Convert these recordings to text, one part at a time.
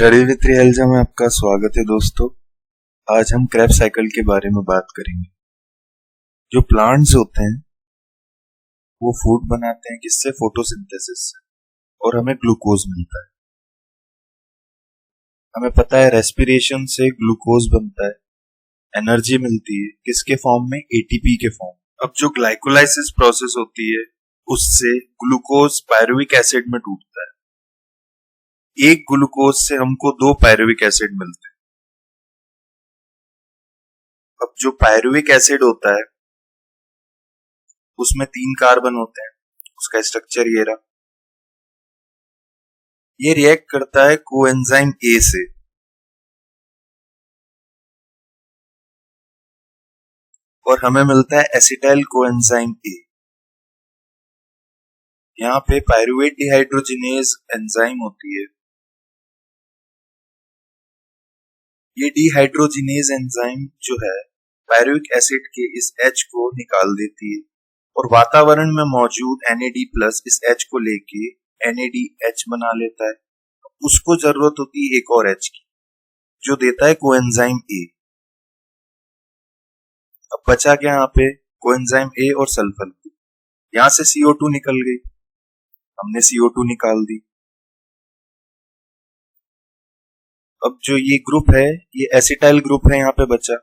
Study with रियल्जा में आपका स्वागत है दोस्तों। आज हम क्रेब्स साइकिल के बारे में बात करेंगे। जो प्लांट्स होते हैं वो फूड बनाते हैं किससे? फोटोसिंथेसिस से, और हमें ग्लूकोज मिलता है। हमें पता है रेस्पिरेशन से ग्लूकोज बनता है, एनर्जी मिलती है किसके फॉर्म में? एटीपी के फॉर्म। अब जो ग्लाइकोलाइसिस प्रोसेस होती है उससे ग्लूकोज पायरुविक एसिड में टूटता है। एक ग्लूकोज से हमको 2 पायरुविक एसिड मिलते हैं। अब जो पायरुविक एसिड होता है उसमें 3 कार्बन होते हैं। उसका स्ट्रक्चर ये रहा। ये रिएक्ट करता है कोएंजाइम ए से, और हमें मिलता है एसिटाइल कोएंजाइम ए। यहाँ पे पायरुवेट डिहाइड्रोजिनेज एंजाइम होती है। ये डिहाइड्रोजिनेज एंजाइम जो है पायरुविक एसिड के इस H को निकाल देती है और वातावरण में मौजूद NAD+ इस H को लेके NADH बना लेता है। उसको जरूरत होती है एक और H की, जो देता है कोएंजाइम ए। अब बचा क्या यहाँ पे? कोएंजाइम ए और सल्फर। यहां से CO2 निकल गई, हमने CO2 निकाल दी। अब जो ये ग्रुप है ये एसिटाइल ग्रुप है, यहाँ पे बचा।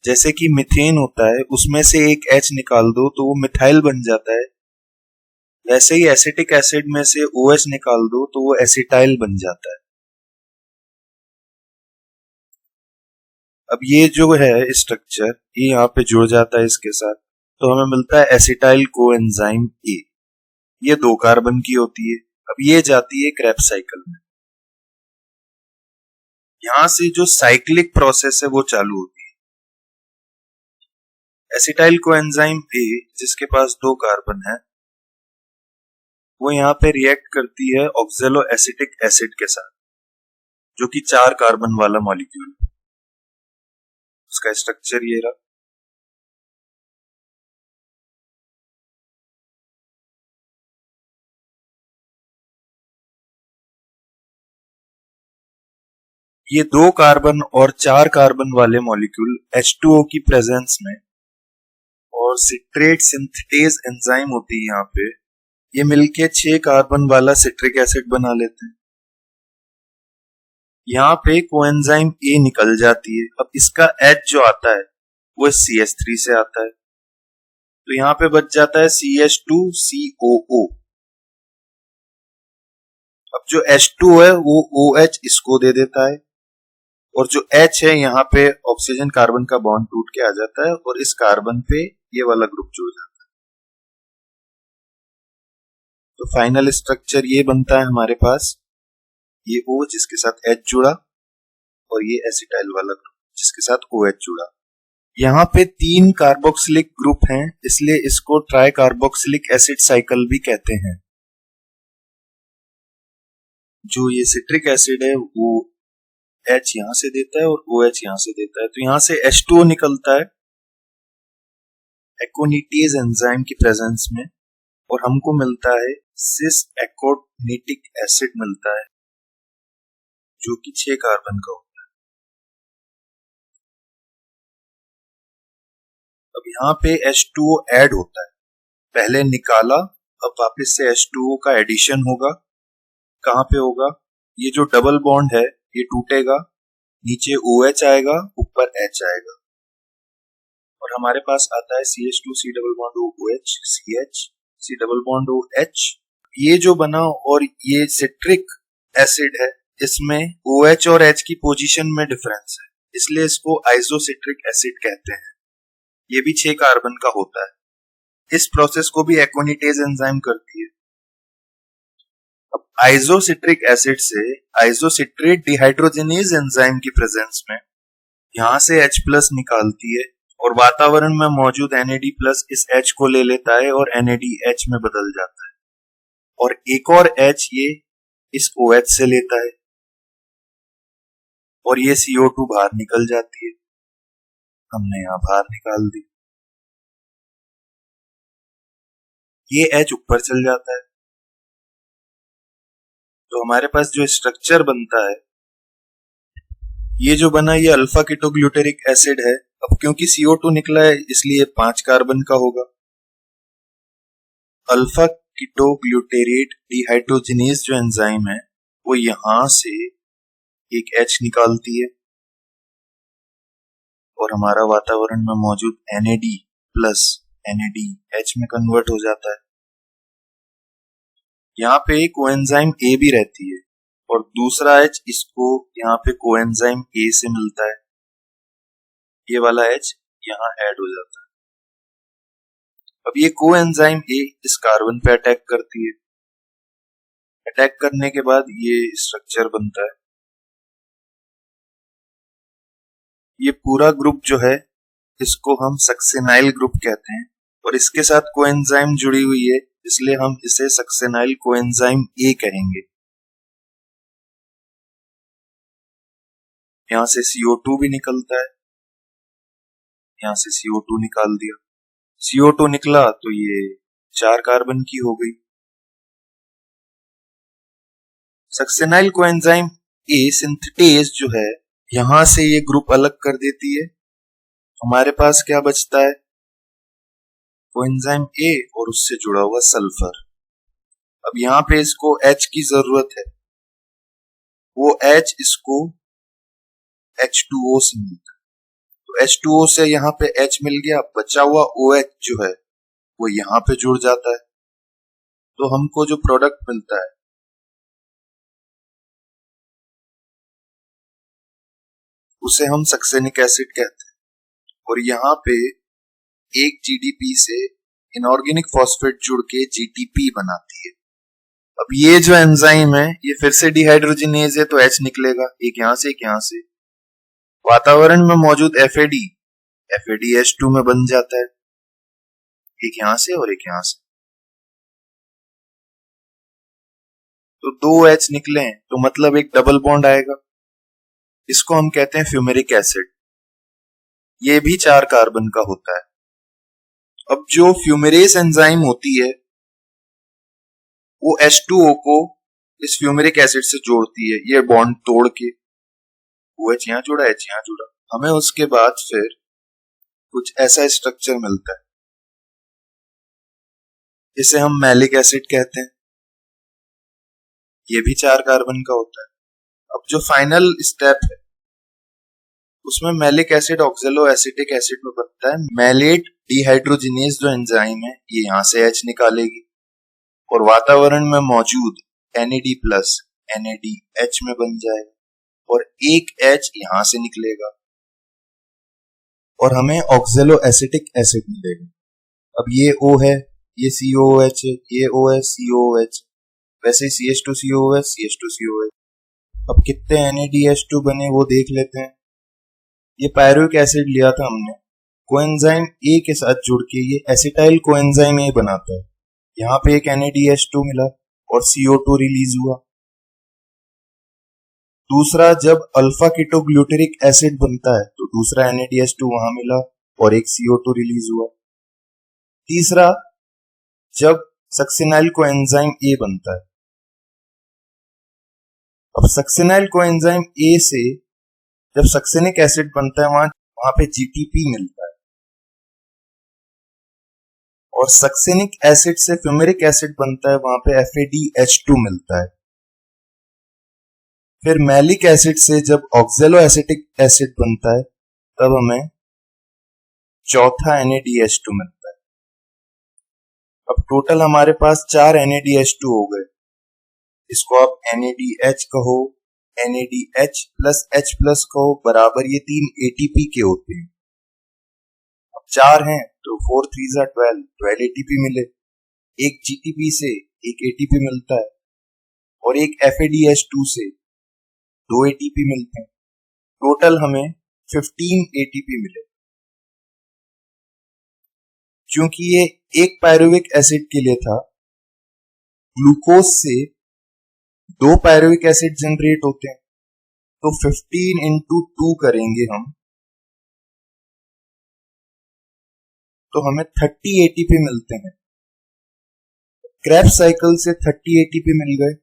जैसे कि मीथेन होता है उसमें से एक H निकाल दो तो वो मिथाइल बन जाता है, वैसे ही एसिटिक एसिड में से OH निकाल दो तो वो एसिटाइल बन जाता है। अब ये जो है स्ट्रक्चर ये यहाँ पे जुड़ जाता है इसके साथ, तो हमें मिलता है एसिटाइल कोएंजाइम ए। ये 2 कार्बन की होती है। अब ये जाती है क्रेब्स साइकिल में। यहां से जो साइक्लिक प्रोसेस है वो चालू होती है। एसिटाइल कोएंजाइम ए जिसके पास 2 कार्बन है वो यहाँ पे रिएक्ट करती है ऑक्सैलो एसिटिक एसिड के साथ, जो कि 4 कार्बन वाला मॉलिक्यूल। उसका स्ट्रक्चर ये रहा। ये 2 कार्बन और 4 कार्बन वाले मॉलिक्यूल H2O की प्रेजेंस में, और सिट्रेट सिंथेटेज एंजाइम होती है यहाँ पे, ये मिलके 6 कार्बन वाला सिट्रिक एसिड बना लेते हैं। यहाँ पे कोएंजाइम ए निकल जाती है। अब इसका H जो आता है वो CH3 से आता है, तो यहाँ पे बच जाता है CH2COO। अब जो H2 है वो OH इसको दे देता है, और जो H है यहाँ पे ऑक्सीजन कार्बन का बॉन्ड टूट के आ जाता है और इस कार्बन पे ये वाला ग्रुप जुड़ जाता है। तो फाइनल स्ट्रक्चर ये बनता है हमारे पास, ये O जिसके साथ H जुड़ा और ये एसिटाइल वाला ग्रुप जिसके साथ OH जुड़ा। यहाँ पे 3 कार्बोक्सिलिक ग्रुप हैं, इसलिए इसको ट्राई कार्बोक्सिलिक एसिड साइकिल भी कहते हैं। जो ये सिट्रिक एसिड है वो H यहां से देता है और OH यहां से देता है, तो यहां से H2O निकलता है एकोनिटेज एंजाइम की प्रेजेंस में, और हमको मिलता है सिस एकोनिटिक एसिड मिलता है, जो कि 6 कार्बन का होता है। अब यहाँ पे H2O ऐड होता है, पहले निकाला, अब वापस से H2O का एडिशन होगा। कहां पे होगा? ये जो डबल बॉन्ड है ये टूटेगा, नीचे OH आएगा, ऊपर H आएगा, और हमारे पास आता है CH2 C double bond OH CH C double bond OH। ये जो बना, और ये सिट्रिक एसिड है, इसमें OH और H की पोजीशन में डिफरेंस है, इसलिए इसको आइसोसिट्रिक एसिड कहते हैं। ये भी 6 कार्बन का होता है। इस प्रोसेस को भी एकोनिटेज एंजाइम करती है। अब आइसोसिट्रिक एसिड से आइसोसिट्रेट डिहाइड्रोजिनेज एंजाइम की प्रेजेंस में यहां से H+ निकालती है, और वातावरण में मौजूद NAD+ इस H को ले लेता है और NADH में बदल जाता है, और एक और H ये इस OH से लेता है, और ये CO2 बाहर निकल जाती है। हमने यहां बाहर निकाल दी। ये H ऊपर चल जाता है, तो हमारे पास जो स्ट्रक्चर बनता है, ये जो बना ये अल्फा कीटोग्लूटेरिक एसिड है। अब क्योंकि CO2 निकला है इसलिए 5 कार्बन का होगा। अल्फा कीटोग्लूटेरेट डिहाइड्रोजिनेज जो एंजाइम है वो यहां से एक H निकालती है और हमारा वातावरण में मौजूद NAD प्लस NADH में कन्वर्ट हो जाता है। यहाँ पे कोएंजाइम A भी रहती है और दूसरा H इसको यहाँ पे कोएंजाइम A से मिलता है, ये वाला H यहाँ ऐड हो जाता है। अब ये कोएंजाइम A इस कार्बन पे अटैक करती है, अटैक करने के बाद ये स्ट्रक्चर बनता है। ये पूरा ग्रुप जो है इसको हम सक्सेनाइल ग्रुप कहते हैं और इसके साथ कोएंजाइम जुड़ी हुई है इसलिए हम इसे सक्सेनाइल कोएंजाइम A कहेंगे। यहां से CO2 भी निकलता है, यहां से CO2 निकाल दिया, CO2 निकला तो ये 4 कार्बन की हो गई। सक्सेनाइल कोएंजाइम A सिंथेटेज जो है यहां से ये ग्रुप अलग कर देती है। हमारे पास क्या बचता है, कोएंजाइम A और उससे जुड़ा हुआ सल्फर। अब यहां पे इसको H की जरूरत है, वो H इसको H2O से मिलता है, तो H2O से यहाँ पे H मिल गया, बचा हुआ OH जो है वो यहाँ पे जुड़ जाता है, तो हमको जो प्रोडक्ट मिलता है उसे हम सक्सेनिक एसिड कहते हैं। और यहाँ पे एक GDP से इनऑर्गेनिक फॉस्फेट जुड़ के GTP बनाती है। अब ये जो एंजाइम है ये फिर से डिहाइड्रोजिनेज है तो H निकलेगा, एक यहां से एक यहां से। वातावरण में मौजूद FADH2 में बन जाता है, एक यहां से और एक यहां से, तो 2 H निकले तो मतलब एक डबल बॉन्ड आएगा, इसको हम कहते हैं फ्यूमेरिक एसिड। ये भी 4 कार्बन का होता है। अब जो फ्यूमेरेस एंजाइम होती है वो H2O को इस फ्यूमेरिक एसिड से जोड़ती है, ये बॉन्ड तोड़ के, OH यहां जोड़ा H यहां जोड़ा, हमें उसके बाद फिर कुछ ऐसा स्ट्रक्चर मिलता है, इसे हम मैलिक एसिड कहते हैं, ये भी 4 कार्बन का होता है। अब जो फाइनल स्टेप है उसमें मैलिक एसिड ऑक्जेलो एसिटिक एसिड में बनता है। मैलेट डिहाइड्रोजिनेज जो एंजाइम है ये यहां से H निकालेगी और वातावरण में मौजूद NAD प्लस NADH में बन जाएगा और एक H यहां से निकलेगा और हमें ऑक्जेलो एसिटिक एसिड मिलेगा। अब ये O है, ये COOH है, ये O है COOH, वैसे CH2COOH CH2COH। अब कितने NADH2 बने वो देख लेते हैं। ये पायरुविक एसिड लिया था हमने, कोएंजाइम A के साथ जुड़ के ये एसिटाइल कोएंजाइम A बनाता है। यहाँ पे एक NADH2 मिला और CO2 रिलीज हुआ। दूसरा, जब अल्फा कीटोग्लूटेरिक एसिड बनता है तो दूसरा NADH2 वहां मिला और एक CO2 रिलीज हुआ। तीसरा, जब सक्सेनाइल कोएंजाइम A बनता है, अब सक्सेनाइल कोएंजाइम A से जब सक्सेनिक एसिड बनता है वहां पे GTP मिलता है और सक्सेनिक एसिड से फ्यूमेरिक एसिड बनता है, वहां पे FADH2 मिलता है। फिर मैलिक एसिड से जब ऑक्जेलो एसिटिक एसिड बनता है तब हमें चौथा NADH2 मिलता है। अब टोटल हमारे पास 4 NADH2 हो गए, इसको आप NADH कहो, NADH प्लस H प्लस कहो, बराबर ये 3 ATP के होते हैं। अब 4 हैं तो 4 3 12 ATP मिले, एक GTP से एक ATP मिलता है और एक FADH2 से 2 ATP मिलते हैं। टोटल हमें 15 ATP मिले। क्योंकि ये एक पायरुविक एसिड के लिए था, ग्लूकोज से 2 पायरुविक एसिड जनरेट होते हैं, तो 15 इंटू 2 करेंगे हम तो हमें 30 ATP मिलते हैं। क्रैब्स साइकिल से 30 ATP मिल गए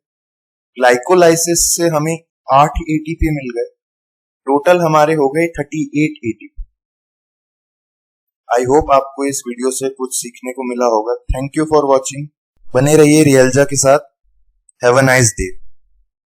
ग्लाइकोलाइसिस से हमें 8 एटीपी मिल गए, टोटल हमारे हो गए 38 एटीपी। आई होप आपको इस वीडियो से कुछ सीखने को मिला होगा। Thank you for watching. बने रहिए रियल्जा के साथ। Have a nice day.